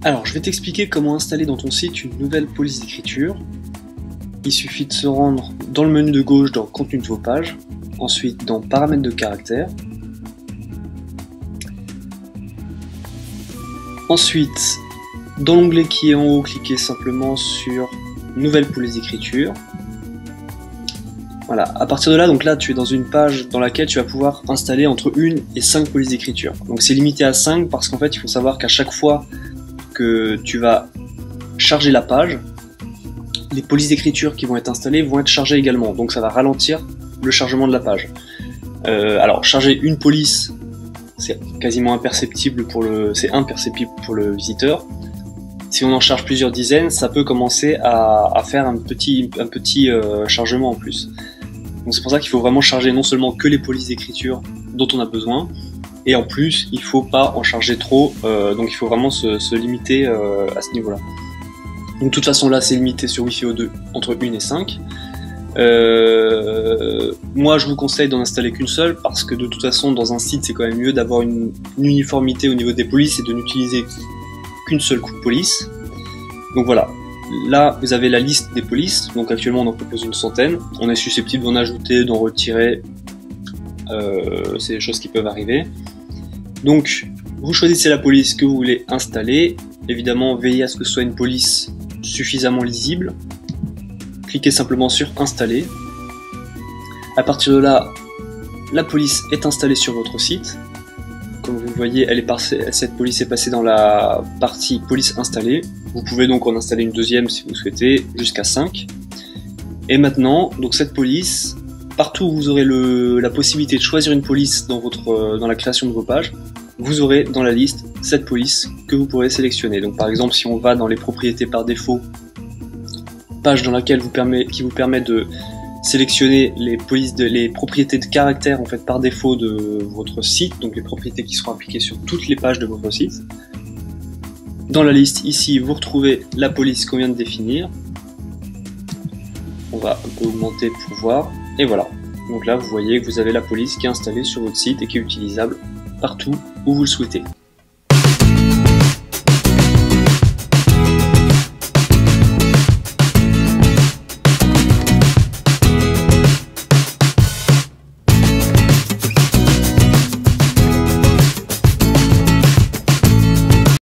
Alors, je vais t'expliquer comment installer dans ton site une nouvelle police d'écriture. Il suffit de se rendre dans le menu de gauche dans Contenu de vos pages, ensuite dans Paramètres de caractère. Ensuite, dans l'onglet qui est en haut, cliquez simplement sur Nouvelle police d'écriture. Voilà, à partir de là, donc là tu es dans une page dans laquelle tu vas pouvoir installer entre 1 et 5 polices d'écriture. Donc c'est limité à 5 parce qu'en fait il faut savoir qu'à chaque fois que tu vas charger la page, les polices d'écriture qui vont être installées vont être chargées également, donc ça va ralentir le chargement de la page. Alors charger une police, c'est quasiment imperceptible pour le visiteur. Si on en charge plusieurs dizaines, ça peut commencer à faire un petit chargement en plus. Donc c'est pour ça qu'il faut vraiment charger non seulement que les polices d'écriture dont on a besoin, et en plus il faut pas en charger trop, donc il faut vraiment se limiter à ce niveau là. Donc de toute façon là c'est limité sur Wi-Fi O2 entre 1 et 5. Moi je vous conseille d'en installer qu'une seule parce que de toute façon dans un site c'est quand même mieux d'avoir une uniformité au niveau des polices et de n'utiliser qu'une seule coupe police. Donc voilà, là vous avez la liste des polices, donc actuellement on en propose une centaine, on est susceptible d'en ajouter, d'en retirer, c'est des choses qui peuvent arriver. Donc vous choisissez la police que vous voulez installer, évidemment veillez à ce que ce soit une police suffisamment lisible, cliquez simplement sur installer. À partir de là, la police est installée sur votre site. Comme vous le voyez, cette police est passée dans la partie police installée. Vous pouvez donc en installer une deuxième si vous souhaitez, jusqu'à 5. Et maintenant, donc cette police, partout où vous aurez la possibilité de choisir une police dans la création de vos pages, vous aurez dans la liste cette police que vous pourrez sélectionner. Donc par exemple, si on va dans les propriétés par défaut, page dans laquelle qui vous permet de sélectionner les propriétés de caractère en fait par défaut de votre site, donc les propriétés qui seront appliquées sur toutes les pages de votre site. Dans la liste ici vous retrouvez la police qu'on vient de définir. On va un peu augmenter pour voir, et voilà. Donc là vous voyez que vous avez la police qui est installée sur votre site et qui est utilisable partout où vous le souhaitez.